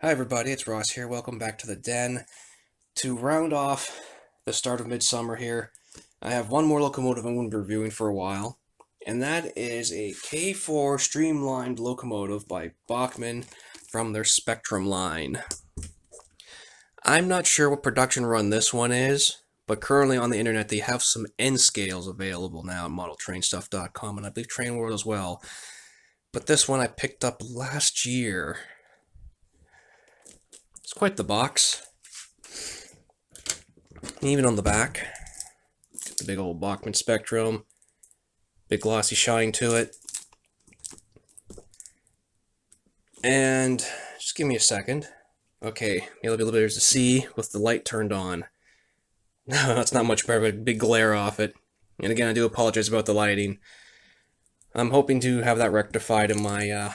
Hi everybody, it's Ross here. Welcome back to the den. To round off the start of midsummer here, I have one more locomotive I'm going to be reviewing for a while, and that is a K4 streamlined locomotive by Bachmann from their Spectrum line. I'm not sure what production run this one is, but currently on the internet they have some N scales available now at modeltrainstuff.com, and I believe Train World as well. But this one I picked up last year. It's quite the box. Even on the back, the big old Bachmanns Spectrum, big glossy shine to it. And just give me a second. Okay, there's the C with the light turned on. No, that's not much better, but a big glare off it. And again, I do apologize about the lighting. I'm hoping to have that rectified in my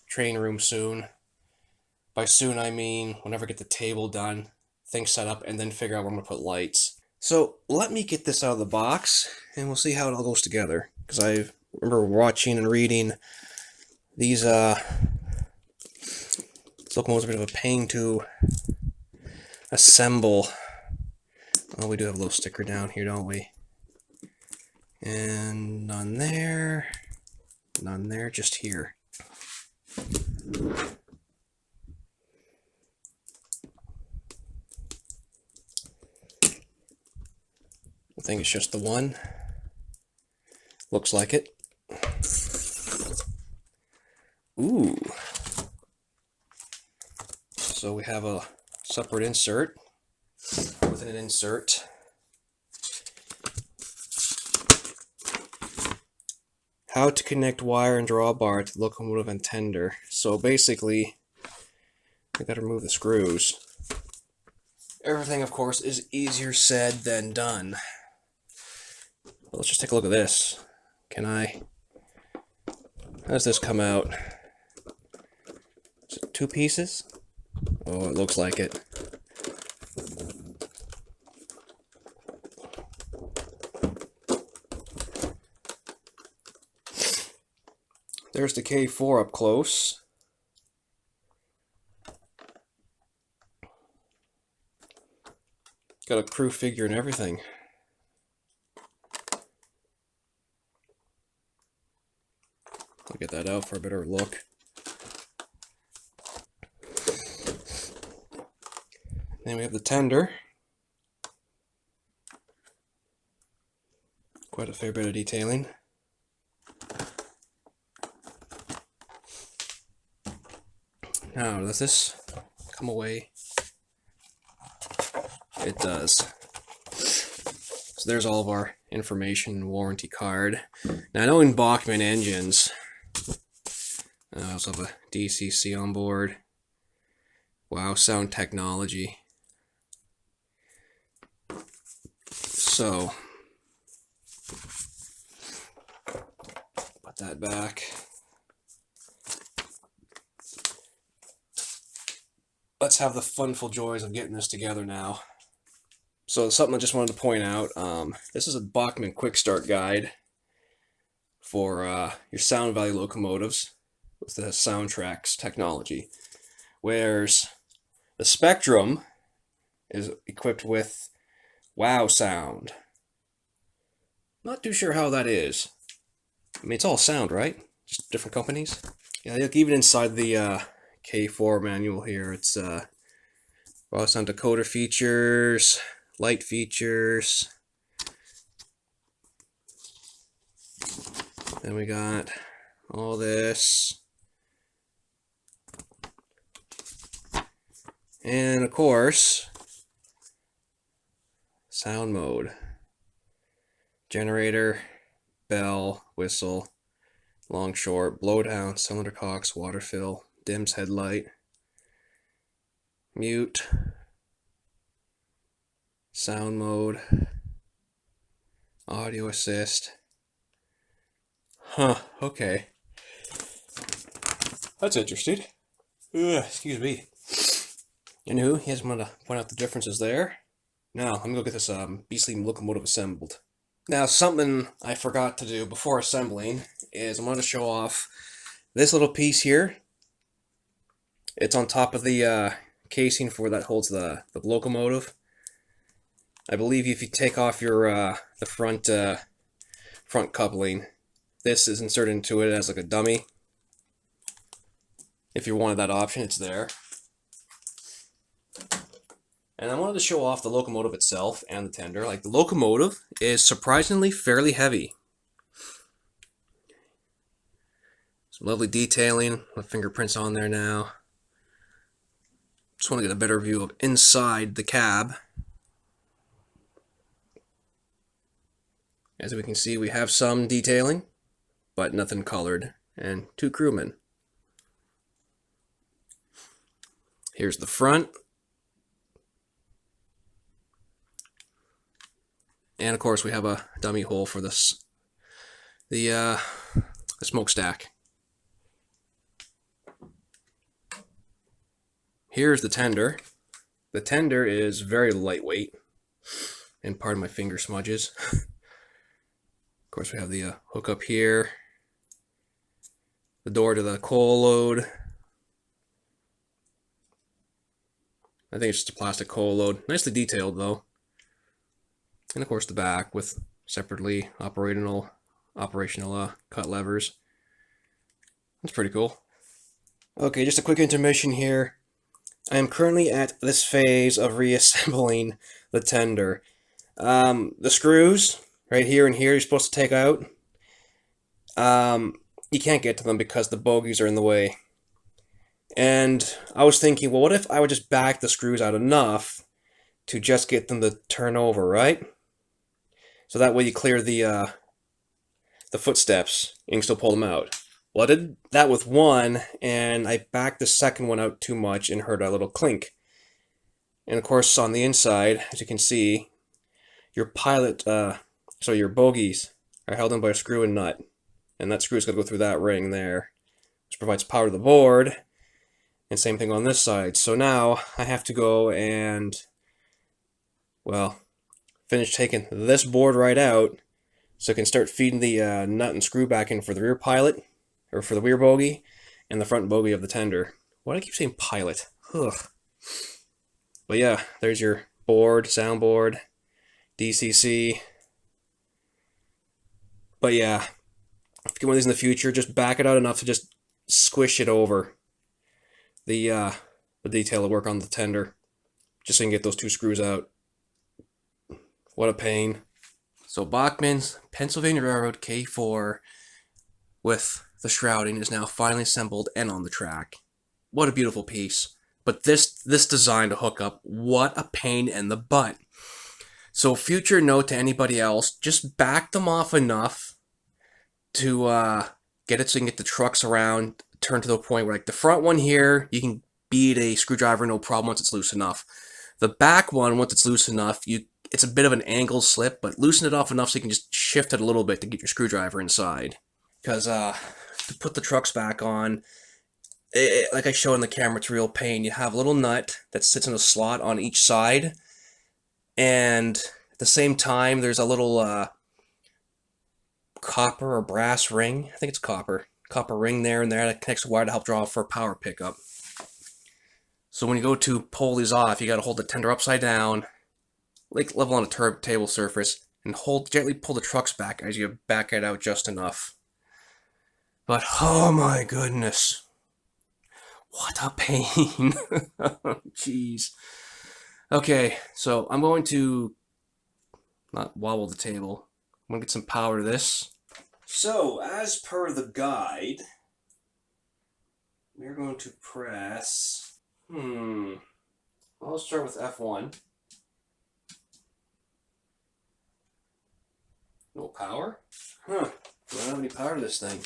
train room soon. By soon, I mean whenever I get the table done, things set up, and then figure out where I'm going to put lights. So let me get this out of the box, and we'll see how it all goes together. Because I remember watching and reading these locomotives are a bit of a pain to assemble. Oh, we do have a little sticker down here, don't we? And none there, just here. I think it's just the one. Looks like it. Ooh. So we have a separate insert within an insert. How to connect wire and drawbar to the locomotive and tender. So basically, I gotta remove the screws. Everything, of course, is easier said than done. But let's just take a look at this. How does this come out? Is it 2 pieces? Oh, it looks like it. There's the K4 up close. Got a crew figure and everything. I'll get that out for a better look. Then we have the tender. Quite a fair bit of detailing. Now, does this come away? It does. So there's all of our information and warranty card. Now, I know in Bachmann engines, I also have a DCC on board. Wow, sound technology. So, put that back. Let's have the funful joys of getting this together now. So something I just wanted to point out, this is a Bachmann quick start guide for your Sound Valley locomotives with the Soundtracks technology. Whereas the Spectrum is equipped with Wow sound. Not too sure how that is. I mean, it's all sound, right? Just different companies. Yeah, look, even inside the K4 manual here, it's raw sound decoder features, light features. Then we got all this. And of course, sound mode. Generator, bell, whistle, long short, blowdown, cylinder cocks, water fill, dims headlight, mute, sound mode, audio assist. Huh, okay. That's interesting. Excuse me. Anywho, he just wanted to point out the differences there. Now, let me go get this beastly locomotive assembled. Now, something I forgot to do before assembling is I'm going to show off this little piece here. It's on top of the casing for that holds the locomotive. I believe if you take off your the front coupling, this is inserted into it as like a dummy. If you wanted that option, it's there. And I wanted to show off the locomotive itself and the tender. Like, the locomotive is surprisingly fairly heavy. Some lovely detailing. My fingerprints on there now. Just want to get a better view of inside the cab. As we can see, we have some detailing, but nothing colored. And 2 crewmen. Here's the front. And of course, we have a dummy hole for this, the smokestack. Here's the tender. The tender is very lightweight, and pardon my finger smudges. Of course, we have the hook up here, the door to the coal load. I think it's just a plastic coal load. Nicely detailed, though. And of course, the back with separately operational cut levers. That's pretty cool. Okay, just a quick intermission here. I am currently at this phase of reassembling the tender. The screws right here and here you're supposed to take out. You can't get to them because the bogies are in the way. And I was thinking, well, what if I would just back the screws out enough to just get them to turn over, right? So that way you clear the footsteps and you can still pull them out. Well, I did that with one, and I backed the second one out too much and heard a little clink. And of course, on the inside, as you can see, your your bogies are held in by a screw and nut. And that screw's got to go through that ring there, which provides power to the board. And same thing on this side. So now I have to go and, well, finish taking this board right out so I can start feeding the nut and screw back in for the rear pilot, or for the rear bogie, and the front bogie of the tender. Why do I keep saying pilot? Ugh. But yeah, there's your board, soundboard, DCC. But yeah, if you get one of these in the future, just back it out enough to just squish it over the detail of work on the tender, just so you can get those 2 screws out. What a pain. So Bachmanns Pennsylvania Railroad K4 with the shrouding is now finally assembled and on the track. What a beautiful piece. But this design to hook up, what a pain in the butt. So future note to anybody else, just back them off enough to get it so you can get the trucks around, turn to the point where, like, the front one here, you can beat a screwdriver no problem once it's loose enough. The back one, once it's loose enough, it's a bit of an angled slip, but loosen it off enough so you can just shift it a little bit to get your screwdriver inside. Because to put the trucks back on, like I showed in the camera, it's real pain. You have a little nut that sits in a slot on each side, and at the same time, there's a little copper or brass ring. I think it's copper ring there and there that connects the wire to help draw for power pickup. So when you go to pull these off, you got to hold the tender upside down, like level on a table surface, and gently pull the trucks back as you back it out just enough. But oh my goodness, what a pain. Jeez. Okay, so I'm going to not wobble the table. I'm going to get some power to this. So, as per the guide, we're going to press... Well, let's start with F1. No power? Huh. I don't have any power to this thing.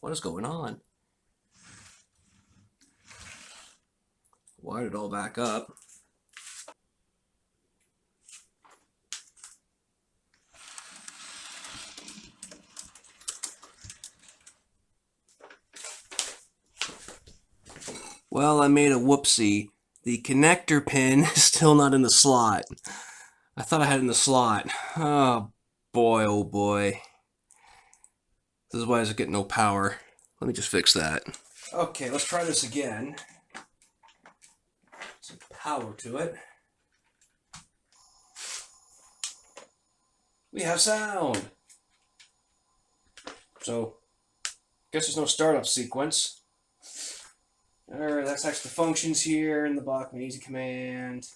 What is going on? Wired it all back up. Well, I made a whoopsie. The connector pin is still not in the slot. I thought I had it in the slot. Oh boy, oh boy. This is why I get no power. Let me just fix that. Okay, let's try this again. power to it. We have sound. So, guess there's no startup sequence. Alright, that's actually the functions here in the Bachmann Easy command.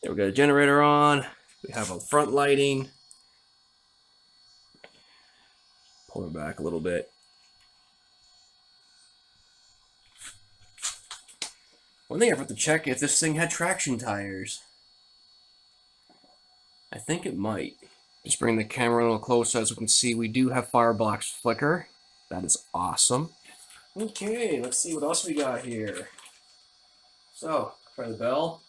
There we got a generator on. We have a front lighting. Pull it back a little bit. One thing I forgot to check if this thing had traction tires. I think it might. Just bring the camera a little closer as we can see we do have firebox flicker. That is awesome. Okay, let's see what else we got here. So, try the bell.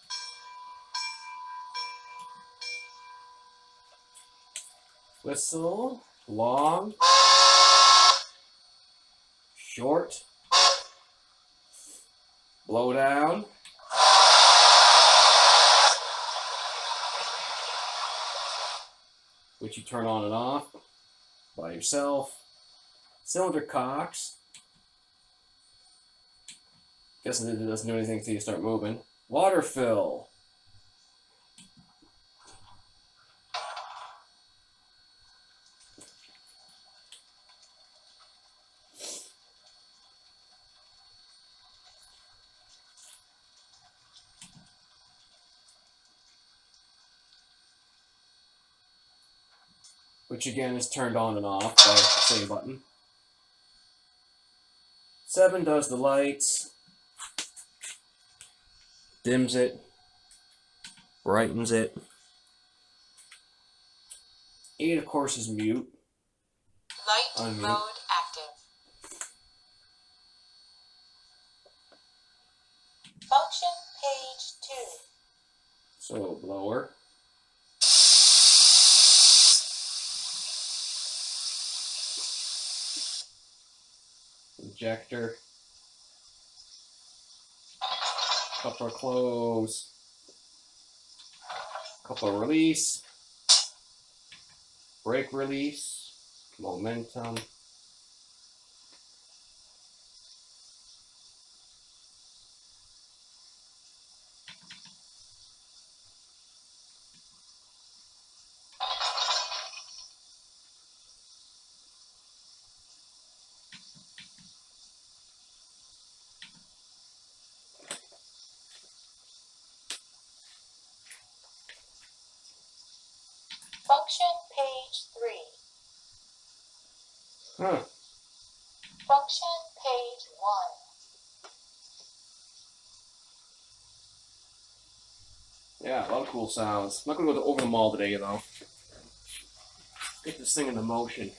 Whistle, long, short, blow down, which you turn on and off by yourself. Cylinder cocks. Guessing it doesn't do anything until you start moving. Water fill. Which again is turned on and off by the same button. 7 does the lights, dims it, brightens it. 8, of course, is mute. Light Unmute. mode active. Function page 2. So, blower. Injector. Coupler close. Coupler release. Brake release. Momentum. Function page 3. Huh. Function page 1. Yeah, a lot of cool sounds. I'm not going to go over them all today, though. Get this thing into motion.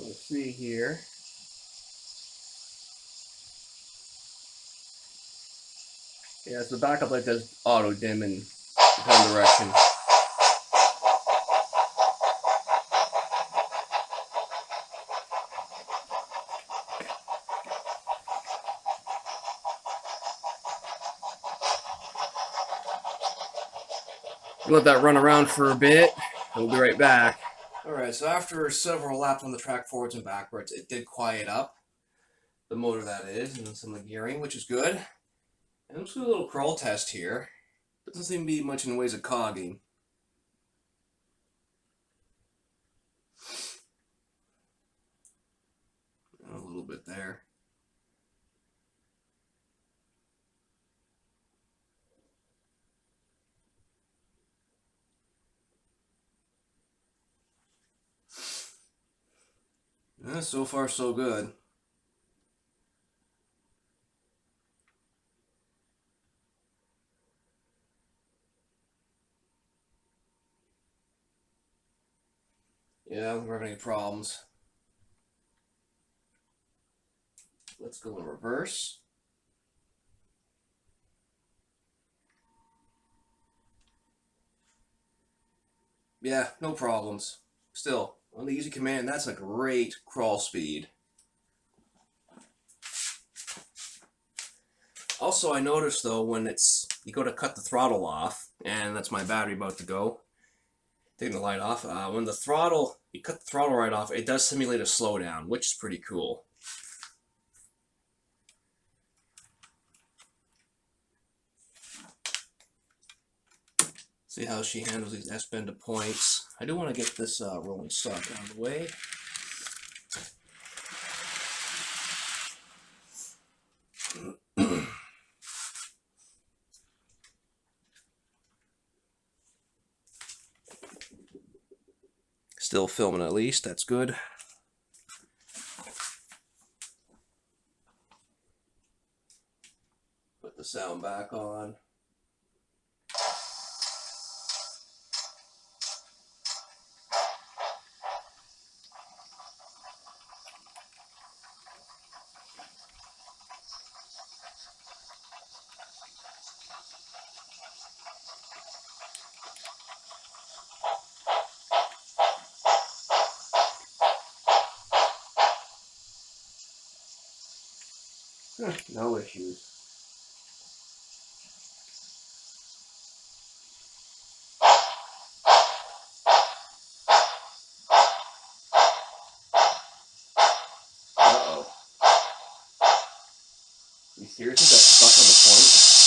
Let's see here. Yeah, so the backup light does auto dim in one direction. Let that run around for a bit. We'll be right back. Alright, so after several laps on the track forwards and backwards, it did quiet up. The motor, that is, and some of the gearing, which is good. And let's do a little crawl test here. Doesn't seem to be much in the ways of cogging. A little bit there. So far, so good. Yeah, we're having any problems. Let's go in reverse. Yeah, no problems. Still, on the easy command, that's a great crawl speed. Also, I noticed though, when you go to cut the throttle off, and that's my battery about to go, taking the light off, when you cut the throttle right off, it does simulate a slowdown, which is pretty cool. See how she handles these S-bend to points. I do want to get this rolling stock out of the way. Still filming at least, that's good. Put the sound back on. No issues. Uh-oh. You seriously got stuck on the point?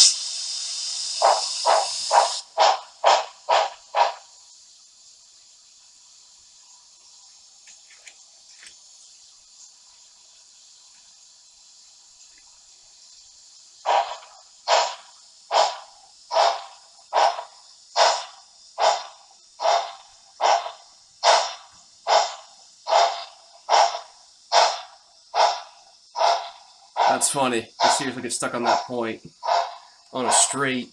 That's funny. You seriously get stuck on that point. On a straight.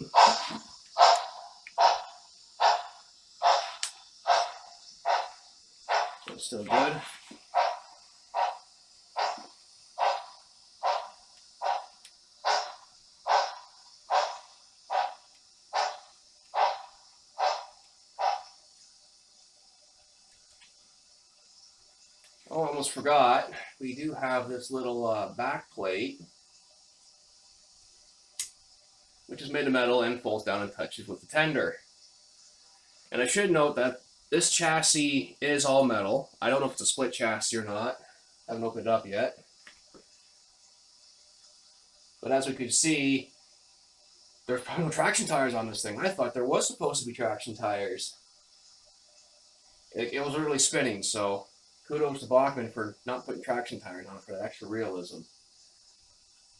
That's still good. Oh, I almost forgot. We do have this little back plate, which is made of metal and folds down and touches with the tender. And I should note that this chassis is all metal. I don't know if it's a split chassis or not. I haven't opened it up yet. But as we could see, there's probably no traction tires on this thing. I thought there was supposed to be traction tires. It was really spinning, so kudos to Bachmann for not putting traction tires on it for that extra realism.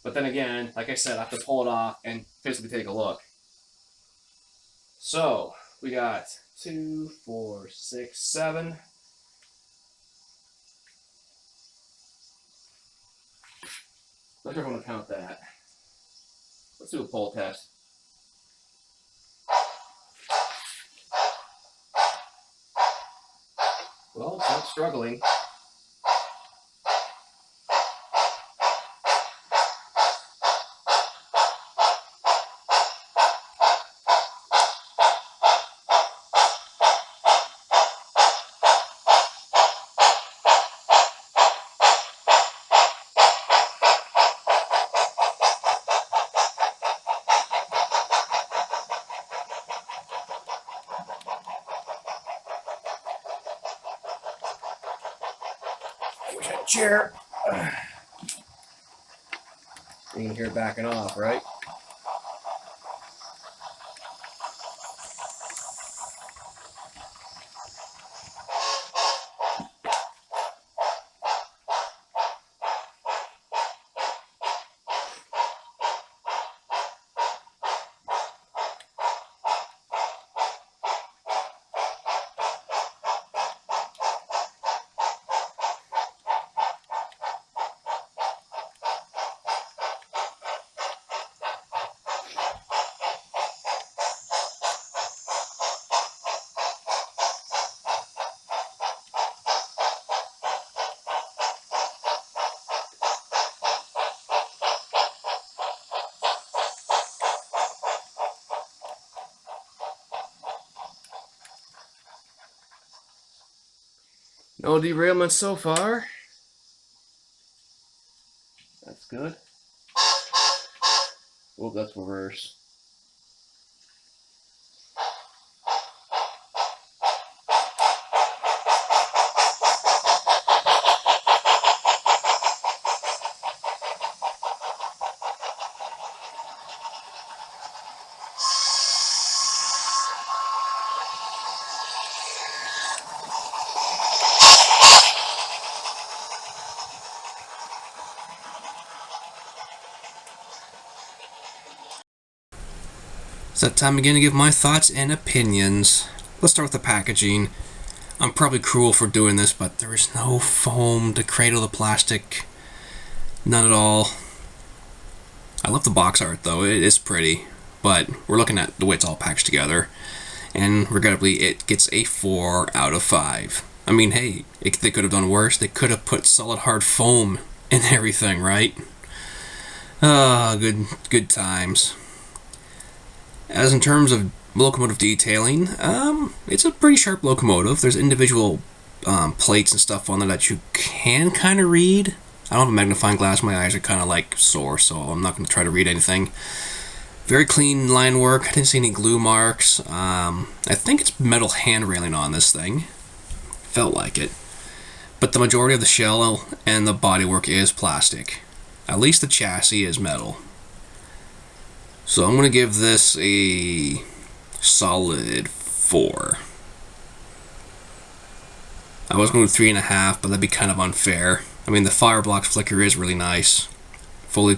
But then again, like I said, I have to pull it off and physically take a look. So, we got 2, 4, 6, 7. Not sure if I want to count that. Let's do a pull test. Well, it's not struggling. Wish I had a chair. You can hear it backing off, right? No derailments so far. That's good. Oh, that's reverse. It's that time again to give my thoughts and opinions. Let's start with the packaging. I'm probably cruel for doing this, but there is no foam to cradle the plastic. None at all. I love the box art though, it is pretty. But we're looking at the way it's all packaged together. And regrettably, it gets a 4 out of 5. I mean, hey, they could have done worse. They could have put solid hard foam in everything, right? Ah, good times. As in terms of locomotive detailing, it's a pretty sharp locomotive. There's individual plates and stuff on there that you can kind of read. I don't have a magnifying glass. My eyes are kind of like sore, so I'm not going to try to read anything. Very clean line work. I didn't see any glue marks. I think it's metal hand railing on this thing. Felt like it. But the majority of the shell and the bodywork is plastic. At least the chassis is metal. So I'm going to give this a solid 4. I was going to 3.5, but that'd be kind of unfair. I mean, the Fireblocks flicker is really nice. Fully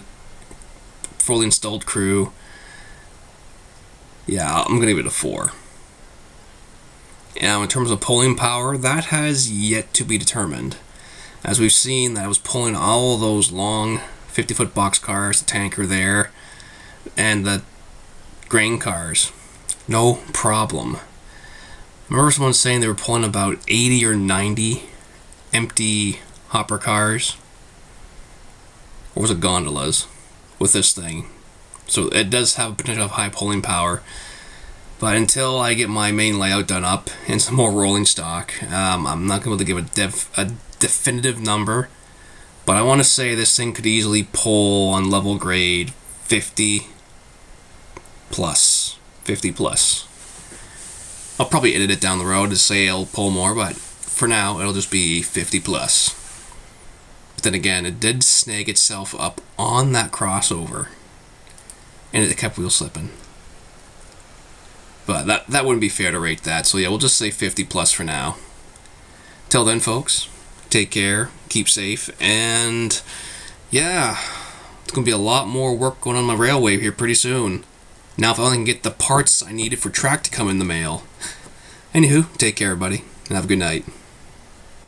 installed crew. Yeah, I'm going to give it a 4. Now, in terms of pulling power, that has yet to be determined. As we've seen, that I was pulling all those long 50-foot box cars, the tanker there, and the grain cars. No problem. I remember someone saying they were pulling about 80 or 90 empty hopper cars. Or was it gondolas with this thing? So it does have potential of high pulling power. But until I get my main layout done up and some more rolling stock, I'm not going to be able to give a definitive number. But I want to say this thing could easily pull on level grade 50 plus. 50 plus. I'll probably edit it down the road to say it'll pull more, but for now it'll just be 50 plus. But then again, it did snag itself up on that crossover, and it kept wheel slipping. But that wouldn't be fair to rate that, so yeah, we'll just say 50 plus for now. Till then, folks, take care, keep safe, and yeah, it's going to be a lot more work going on my railway here pretty soon. Now if I only can get the parts I needed for track to come in the mail. Anywho, take care everybody, and have a good night.